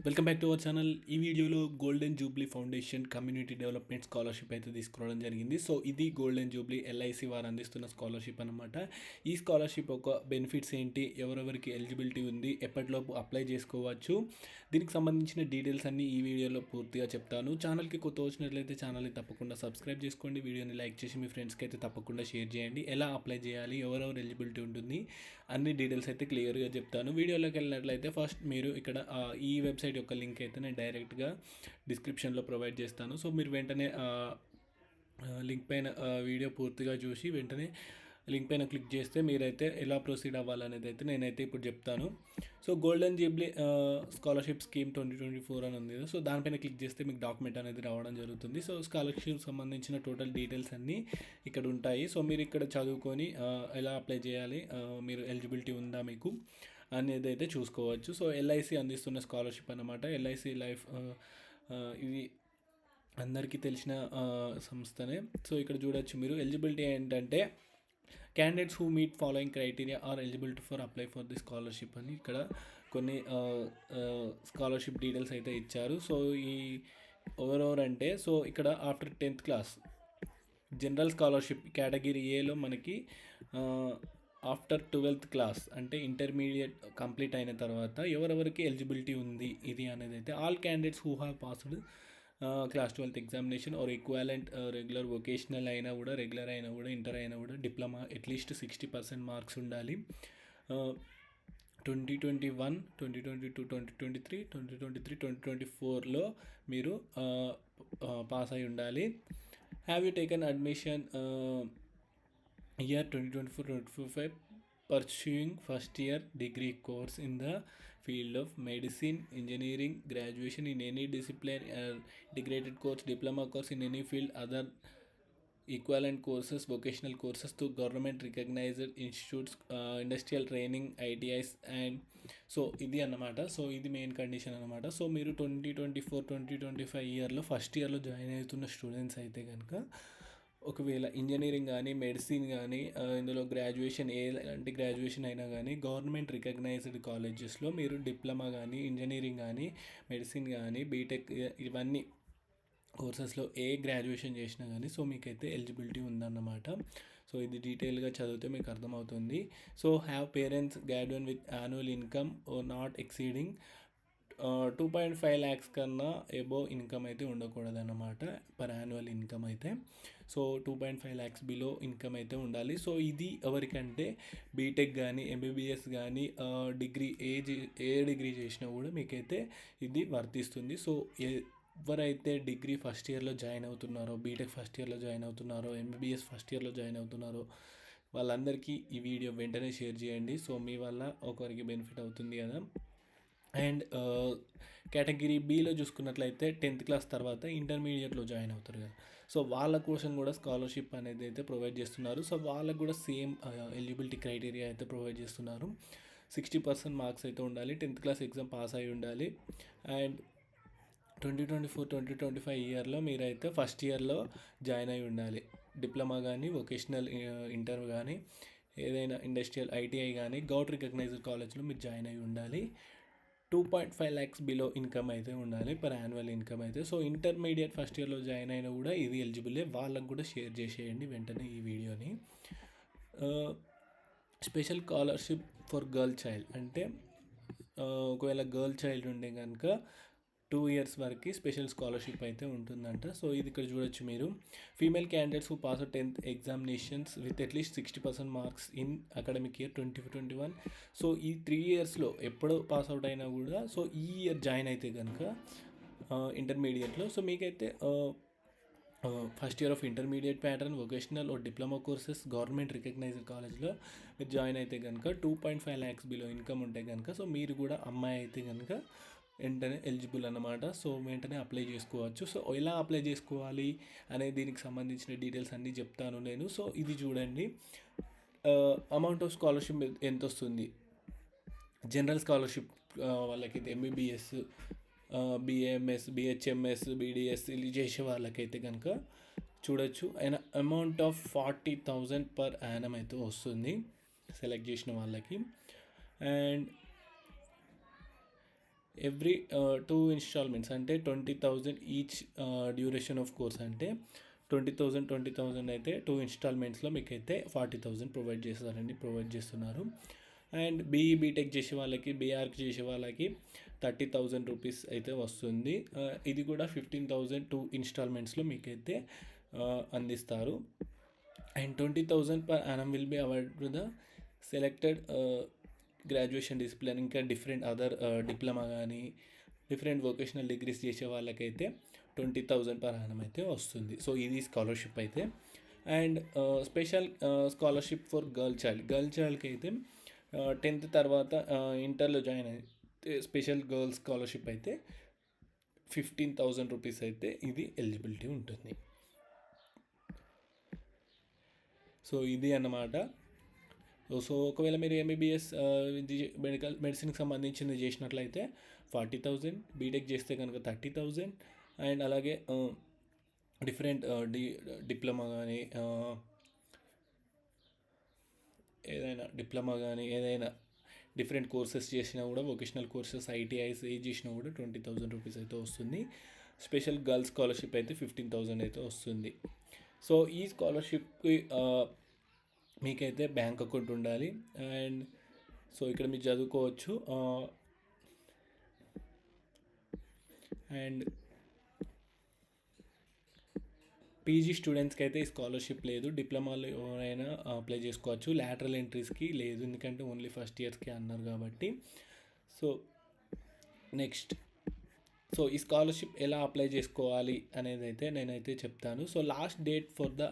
Welcome back to our channel. ఈ వీడియోలో golden Jubilee foundation community development scholarship అయితే తీసుకురావడం జరిగింది. సో ఇది గోల్డెన్ జూబ్లీ ఎల్ఐసి వారు అందిస్తున్న స్కాలర్షిప్ అనమాట. ఈ స్కాలర్షిప్ ఒక బెనిఫిట్స్ ఏంటి, ఎవరెవరికి ఎలిజిబిలిటీ ఉంది, ఎప్పటిలోపు అప్లై చేసుకోవచ్చు, దీనికి సంబంధించిన డీటెయిల్స్ అన్నీ ఈ వీడియోలో పూర్తిగా చెప్తాను. ఛానల్కి కొత్త వచ్చినట్లయితే ఛానల్ని తప్పకుండా సబ్స్క్రైబ్ చేసుకోండి, వీడియోని లైక్ చేసి మీ ఫ్రెండ్స్కి అయితే తప్పకుండా షేర్ చేయండి. ఎలా అప్లై చేయాలి, ఎవరెవరు ఎలిజిబిలిటీ ఉంటుంది, అన్ని డీటెయిల్స్ అయితే క్లియర్గా చెప్తాను. వీడియోలోకి వెళ్ళినట్లయితే ఫస్ట్ మీరు ఇక్కడ ఈ వెబ్సైట్ యొక్క లింక్ అయితే నేను డైరెక్ట్గా డిస్క్రిప్షన్లో ప్రొవైడ్ చేస్తాను. సో మీరు వెంటనే లింక్ పైన వీడియో పూర్తిగా చూసి వెంటనే లింక్ పైన క్లిక్ చేస్తే మీరైతే ఎలా ప్రొసీడ్ అవ్వాలనేది అయితే నేనైతే ఇప్పుడు చెప్తాను. So golden Jubilee scholarship scheme 2024 అని ఉంది కదా, సో దానిపైన క్లిక్ చేస్తే మీకు డాక్యుమెంట్ అనేది రావడం జరుగుతుంది. సో స్కాలర్షిప్ సంబంధించిన టోటల్ డీటెయిల్స్ అన్నీ ఇక్కడ ఉంటాయి. సో మీరు ఇక్కడ చదువుకొని ఎలా అప్లై చేయాలి, మీరు ఎలిజిబిలిటీ ఉందా మీకు అనేది అయితే చూసుకోవచ్చు. సో ఎల్ఐసి అందిస్తున్న స్కాలర్షిప్ అన్నమాట. ఎల్ఐసి లైఫ్ ఇది అందరికీ తెలిసిన సంస్థనే. సో ఇక్కడ చూడొచ్చు మీరు ఎలిజిబిలిటీ ఏంటంటే candidates who meet following criteria are eligible for apply for the scholarship అని ఇక్కడ కొన్ని స్కాలర్షిప్ డీటెయిల్స్ అయితే ఇచ్చారు. సో ఈ ఎవరెవరు అంటే, సో ఇక్కడ after 10th class general scholarship category ఏలో మనకి ఆఫ్టర్ 12th క్లాస్ అంటే ఇంటర్మీడియట్ కంప్లీట్ అయిన తర్వాత ఎవరెవరికి ఎలిజిబిలిటీ ఉంది ఇది అనేది అయితే all candidates who have passed class 12th examination or equivalent regular vocational అయినా కూడా, రెగ్యులర్ అయినా కూడా, ఇంటర్ అయినా కూడా, డిప్లొమా అట్లీస్ట్ 60% మార్క్స్ ఉండాలి. 2021, 2022, 2023, 2024లో మీరు పాస్ అయి ఉండాలి. Have you taken admission year 2024-2025 pursuing first year degree course in the field of medicine, engineering, graduation in any discipline, integrated course, diploma course in any field, other equivalent courses, vocational courses to government recognized institutes, industrial training, ITIs and so ఇది అన్నమాట. So ఇది main condition అనమాట. So మీరు 2024-2025 ఇయర్లో first ఇయర్లో join అవుతున్న students అయితే కనుక ఒకవేళ ఇంజనీరింగ్ కానీ, మెడిసిన్ కానీ, ఇందులో గ్రాడ్యుయేషన్ ఎలాంటి గ్రాడ్యుయేషన్ అయినా కానీ గవర్నమెంట్ రికగ్నైజ్డ్ కాలేజెస్లో మీరు డిప్లొమా కానీ, ఇంజనీరింగ్ కానీ, మెడిసిన్ కానీ, బీటెక్ ఇవన్నీ కోర్సెస్లో ఏ గ్రాడ్యుయేషన్ చేసినా కానీ సో మీకైతే ఎలిజిబిలిటీ ఉందన్నమాట. సో ఇది డీటెయిల్గా చదివితే మీకు అర్థమవుతుంది. So have parents graduate with annual income not exceeding 2.5 lakhs కన్నా ఎబో ఇన్కమ్ అయితే ఉండకూడదు అన్నమాట పర్ యాన్యువల్ ఇన్కమ్ అయితే. సో 2.5 lakhs బిలో ఇన్కమ్ అయితే ఉండాలి. సో ఇది ఎవరికంటే బీటెక్ కానీ, ఎంబీబీఎస్ కానీ, డిగ్రీ ఏ డిగ్రీ చేసినా కూడా మీకైతే ఇది వర్తిస్తుంది. సో ఎవరైతే డిగ్రీ ఫస్ట్ ఇయర్లో జాయిన్ అవుతున్నారో, బీటెక్ ఫస్ట్ ఇయర్లో జాయిన్ అవుతున్నారో, ఎంబీబీఎస్ ఫస్ట్ ఇయర్లో జాయిన్ అవుతున్నారో వాళ్ళందరికీ ఈ వీడియో వెంటనే షేర్ చేయండి. సో మీ వల్ల ఒకరికి బెనిఫిట్ అవుతుంది కదా. అండ్ కేటగిరీ బిలో చూసుకున్నట్లయితే 10th క్లాస్ తర్వాత ఇంటర్మీడియట్లో జాయిన్ అవుతారు కదా, సో వాళ్ళ కోసం కూడా స్కాలర్షిప్ అనేది అయితే ప్రొవైడ్ చేస్తున్నారు. సో వాళ్ళకు కూడా సేమ్ ఎలిజిబిలిటీ క్రైటీరియా అయితే ప్రొవైడ్ చేస్తున్నారు. 60% మార్క్స్ అయితే ఉండాలి, 10th క్లాస్ ఎగ్జామ్ పాస్ అయి ఉండాలి. అండ్ 2024-2025 ఇయర్లో మీరైతే ఫస్ట్ ఇయర్లో జాయిన్ అయి ఉండాలి. డిప్లొమా కానీ, వొకేషనల్ ఇంటర్ కానీ, ఏదైనా ఇండస్ట్రియల్ ఐటీఐ కానీ గౌట్ రికగ్నైజ్డ్ కాలేజ్లో మీరు జాయిన్ అయి ఉండాలి. 2.5 lakhs బిలో ఇన్కమ్ అయితే ఉండాలి పర్ యాన్యువల్ ఇన్కమ్ అయితే. సో ఇంటర్మీడియట్ ఫస్ట్ ఇయర్లో జాయిన్ అయినా కూడా ఇది ఎలిజిబులే, వాళ్ళకు కూడా షేర్ చేసేయండి వెంటనే ఈ వీడియోని. Special scholarship for girl child అంటే ఒకవేళ గర్ల్ చైల్డ్ ఉంటే కనుక 2 years వరకు స్పెషల్ స్కాలర్షిప్ అయితే ఉంటుందంట. సో ఇది ఇక్కడ చూడొచ్చు మీరు. Female candidates who pass 10th examinations with at least 60% marks in academic year 2021. So ఈ 3 yearsలో ఎప్పుడు పాస్ అవుట్ అయినా కూడా సో ఈ ఇయర్ జాయిన్ అయితే కనుక ఇంటర్మీడియట్లో సో మీకైతే first year of intermediate pattern, vocational ఓ డిప్లొమా కోర్సెస్ గవర్నమెంట్ రికగ్నైజ్డ్ కాలేజ్లో మీరు జాయిన్ అయితే కనుక 2.5 lakhs బిలో ఇన్కమ్ ఉంటే కనుక సో మీరు కూడా అమ్మాయి అయితే కనుక వెంటనే ఎలిజిబుల్ అన్నమాట. సో వెంటనే అప్లై చేసుకోవచ్చు. సో ఎలా అప్లై చేసుకోవాలి అనే దీనికి సంబంధించిన డీటెయిల్స్ అన్నీ చెప్తాను నేను. సో ఇది చూడండి, అమౌంట్ ఆఫ్ స్కాలర్షిప్ ఎంత వస్తుంది. జనరల్ స్కాలర్షిప్ వాళ్ళకైతే ఎంబీబీఎస్, బిఏఎంఎస్, బిహెచ్ఎంఎస్, బీడిఎస్ ఇది చేసే వాళ్ళకైతే కనుక చూడొచ్చు అమౌంట్ ఆఫ్ 40,000 పర్ యానం అయితే వస్తుంది సెలెక్ట్ చేసిన వాళ్ళకి. అండ్ ఎవ్రీ 2 ఇన్స్టాల్మెంట్స్ అంటే 20,000 ఈచ్ డ్యూరేషన్ ఆఫ్ కోర్స్ అంటే 20,000 అయితే 2 ఇన్స్టాల్మెంట్స్లో మీకైతే 40,000 ప్రొవైడ్ చేస్తున్నారు. అండ్ బీఈ బీటెక్ చేసే వాళ్ళకి, బీఆర్క్ చేసే వాళ్ళకి 30,000 రూపీస్ అయితే వస్తుంది. ఇది కూడా 15,000 2 ఇన్స్టాల్మెంట్స్లో మీకైతే అందిస్తారు. And 20,000 per annum will be awarded to the selected graduation discipline, ఇంకా డిఫరెంట్ అదర్ డిప్లొమా కానీ డిఫరెంట్ వొకేషనల్ డిగ్రీస్ చేసే వాళ్ళకైతే 20,000 per annum అయితే వస్తుంది. సో ఇది స్కాలర్షిప్ అయితే. And special scholarship for girl చైల్డ్కి అయితే 10th తర్వాత ఇంటర్లో జాయిన్ అయితే స్పెషల్ గర్ల్ స్కాలర్షిప్ అయితే 15,000 రూపీస్ అయితే ఇది ఎలిజిబిలిటీ ఉంటుంది. సో ఇది అన్నమాట. సో ఒకవేళ మీరు ఎంబీబీఎస్ మెడిసిన్కి సంబంధించింది చేసినట్లయితే 40,000, బీటెక్ చేస్తే కనుక 30,000. అండ్ అలాగే డిఫరెంట్ డిప్లొమా కానీ ఏదైనా డిఫరెంట్ కోర్సెస్ చేసినా కూడా, వొకేషనల్ కోర్సెస్ ఐటీఐస్ ఏది చేసినా కూడా 20,000 రూపీస్ అయితే వస్తుంది. స్పెషల్ గర్ల్స్ స్కాలర్షిప్ అయితే 15,000 అయితే వస్తుంది. సో ఈ స్కాలర్షిప్కి మీకైతే బ్యాంక్ అకౌంట్ ఉండాలి. అండ్ సో ఇక్కడ మీరు చదువుకోవచ్చు. అండ్ పీజీ స్టూడెంట్స్కి అయితే ఈ స్కాలర్షిప్ లేదు. డిప్లొమాలో ఎవరైనా అప్లై చేసుకోవచ్చు. లాటరల్ ఎంట్రీస్కి లేదు, ఎందుకంటే ఓన్లీ ఫస్ట్ ఇయర్స్కి అన్నారు కాబట్టి. సో నెక్స్ట్, సో ఈ స్కాలర్షిప్ ఎలా అప్లై చేసుకోవాలి అనేది అయితే నేనైతే చెప్తాను. So last date for the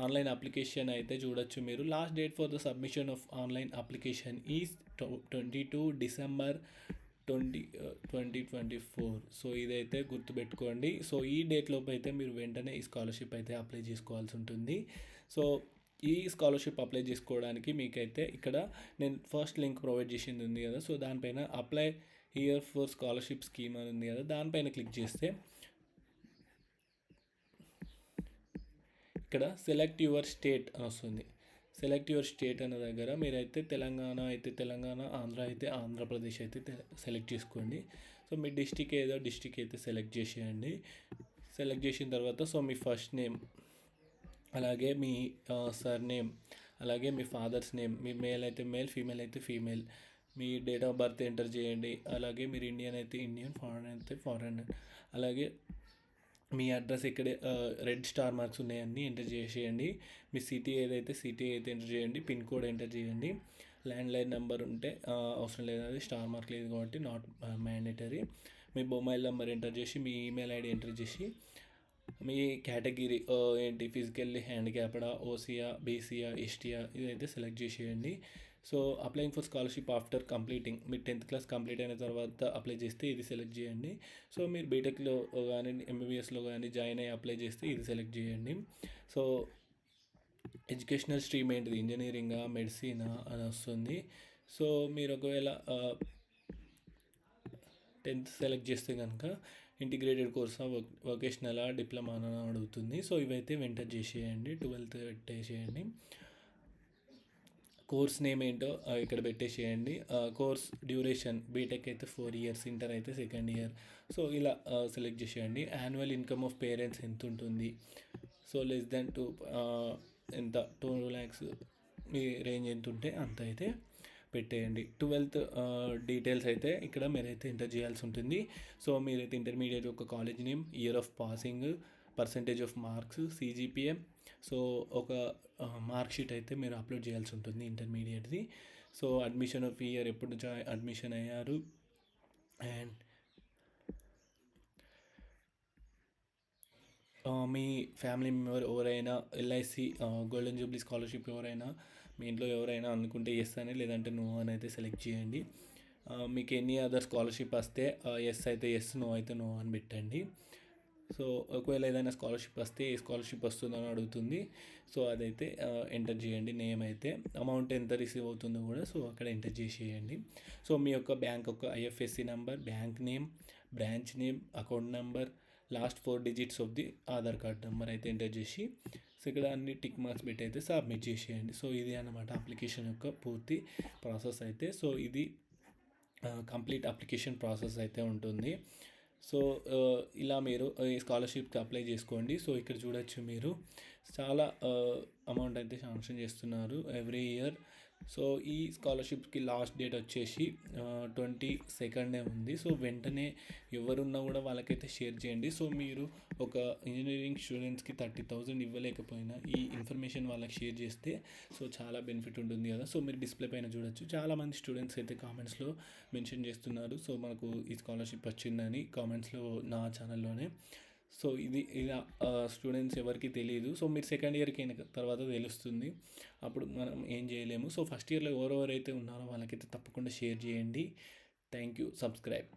online application అయితే చూడొచ్చు మీరు. Last date for the submission of online application is 22 December 2024. So ఇదైతే గుర్తుపెట్టుకోండి. సో ఈ డేట్ లోపు అయితే మీరు వెంటనే ఈ స్కాలర్షిప్ అయితే అప్లై చేసుకోవాల్సి ఉంటుంది. సో ఈ స్కాలర్షిప్ అప్లై చేసుకోవడానికి మీకైతే ఇక్కడ నేను ఫస్ట్ లింక్ ప్రొవైడ్ చేసింది ఉంది కదా, సో దానిపైన apply here for scholarship scheme అని ఉంది కదా, దానిపైన క్లిక్ చేస్తే ఇక్కడ సెలెక్ట్ యువర్ స్టేట్ అని వస్తుంది. సెలెక్ట్ యువర్ స్టేట్ అనే దగ్గర మీరైతే తెలంగాణ అయితే తెలంగాణ, ఆంధ్ర అయితే ఆంధ్రప్రదేశ్ అయితే సెలెక్ట్ చేసుకోండి. సో మీ డిస్టిక్ ఏదో డిస్టిక్ అయితే సెలెక్ట్ చేసేయండి. సెలెక్ట్ చేసిన తర్వాత సో మీ ఫస్ట్ నేమ్, అలాగే మీ సర్నేమ్, అలాగే మీ ఫాదర్స్ నేమ్, మీ మేల్ అయితే మేల్, ఫీమేల్ అయితే female, me date of birth enter చేయండి. అలాగే మీరు ఇండియన్ అయితే ఇండియన్, ఫారెన్ అయితే ఫారెన్, అలాగే మీ అడ్రస్ ఇక్కడే రెడ్ స్టార్ మార్క్స్ ఉన్నాయన్నీ ఎంటర్ చేసేయండి. మీ సిటీ ఏదైతే సిటీ అయితే ఎంటర్ చేయండి. పిన్ కోడ్ ఎంటర్ చేయండి. ల్యాండ్లైన్ నెంబర్ ఉంటే అవసరం లేదు, అది స్టార్ మార్క్ లేదు కాబట్టి not mandatory. Me mobile number enter చేసి, మీ ఈమెయిల్ ఐడి ఎంటర్ చేసి, మీ కేటగిరీ ఏంటి, ఫిజికల్లీ హ్యాండిక్యాప్డా, ఓసీయా, బీసీయా, ఎస్టీయా ఇదైతే సెలెక్ట్ చేసేయండి. So applying for scholarship after completing, మీరు 10th క్లాస్ కంప్లీట్ అయిన తర్వాత అప్లై చేస్తే ఇది సెలెక్ట్ చేయండి. సో మీరు బీటెక్లో కానీ ఎంబీబీఎస్లో కానీ జాయిన్ అయ్యి అప్లై చేస్తే ఇది సెలెక్ట్ చేయండి. సో ఎడ్యుకేషనల్ స్ట్రీమ్ ఏంటిది, ఇంజనీరింగా, మెడిసినా అని వస్తుంది. సో మీరు ఒకవేళ 10th సెలెక్ట్ చేస్తే కనుక ఇంటిగ్రేటెడ్ కోర్సా, వొకేషనలా, డిప్లొమానా అడుగుతుంది. సో ఇవైతే వెంటర్ చేసేయండి. 12th పెట్టేసేయండి. కోర్స్ నేమ్ ఏంటో ఇక్కడ పెట్టేసేయండి. కోర్స్ డ్యూరేషన్, బీటెక్ అయితే 4 years, ఇంటర్ అయితే 2nd year. సో ఇలా సెలెక్ట్ చేసేయండి. యాన్యువల్ ఇన్కమ్ ఆఫ్ పేరెంట్స్ ఎంత ఉంటుంది, సో లెస్ దెన్ 2 ఎంత 2 lakhs మీ రేంజ్ ఎంత ఉంటే అంత అయితే పెట్టేయండి. 12th డీటెయిల్స్ అయితే ఇక్కడ మీరైతే ఎంటర్ చేయాల్సి ఉంటుంది. సో మీరైతే ఇంటర్మీడియట్ ఒక college name, year of passing, percentage of marks, CGPA, so ఒక మార్క్ షీట్ అయితే మీరు అప్లోడ్ చేయాల్సి ఉంటుంది ఇంటర్మీడియట్ది. సో అడ్మిషన్ ఆఫ్ ఇయర్, ఎప్పుడు అడ్మిషన్ అయ్యారు, అండ్ మీ ఫ్యామిలీ మెంబర్ ఎవరైనా ఎల్ఐసి గోల్డెన్ జూబ్లీ స్కాలర్షిప్ ఎవరైనా మీ ఇంట్లో ఎవరైనా అనుకుంటే ఎస్ అని, లేదంటే నో అని అయితే సెలెక్ట్ చేయండి. మీకు ఎన్ని అదర్ స్కాలర్షిప్ వస్తే ఎస్ అయితే ఎస్, నో అయితే నో అని పెట్టండి. సో ఒకవేళ ఏదైనా స్కాలర్షిప్ వస్తే ఏ స్కాలర్షిప్ వస్తుందని అడుగుతుంది. సో అదైతే ఎంటర్ చేయండి. నేమ్ అయితే అమౌంట్ ఎంత రిసీవ్ అవుతుందో కూడా సో అక్కడ ఎంటర్ చేసేయండి. సో మీ యొక్క బ్యాంక్ యొక్క IFSC number, bank name, branch name, account number, last 4 digits of the Aadhaar card number అయితే ఎంటర్ చేసి, సో ఇక్కడ అన్ని టిక్ మార్క్స్ పెట్టి అయితే సబ్మిట్ చేసేయండి. సో ఇది అన్నమాట అప్లికేషన్ యొక్క పూర్తి ప్రాసెస్ అయితే. సో ఇది కంప్లీట్ అప్లికేషన్ ప్రాసెస్ అయితే ఉంటుంది. సో ఇలా మీరు ఈ స్కాలర్షిప్కి అప్లై చేసుకోండి. సో ఇక్కడ చూడొచ్చు మీరు చాలా అమౌంట్ అయితే శాంక్షన్ చేస్తున్నారు ఎవ్రీ ఇయర్. సో ఈ స్కాలర్షిప్కి లాస్ట్ డేట్ వచ్చేసి 22 ఉంది. సో వెంటనే ఎవరున్నా కూడా వాళ్ళకైతే షేర్ చేయండి. సో మీరు ఒక ఇంజనీరింగ్ స్టూడెంట్స్కి 30,000 ఇవ్వలేకపోయినా ఈ ఇన్ఫర్మేషన్ వాళ్ళకి షేర్ చేస్తే సో చాలా బెనిఫిట్ ఉంటుంది కదా. సో మీరు డిస్ప్లే పైన చూడొచ్చు, చాలామంది స్టూడెంట్స్ అయితే కామెంట్స్లో మెన్షన్ చేస్తున్నారు. సో మనకు ఈ స్కాలర్షిప్ వచ్చిందని కామెంట్స్లో నా ఛానల్లోనే. సో ఇది ఇలా స్టూడెంట్స్ ఎవరికి తెలియదు. సో మీరు సెకండ్ ఇయర్కి అయిన తర్వాత తెలుస్తుంది, అప్పుడు మనం ఏం చేయలేము. సో ఫస్ట్ ఇయర్లో ఎవరెవరైతే ఉన్నారో వాళ్ళకైతే తప్పకుండా షేర్ చేయండి. Thank you. సబ్స్క్రైబ్.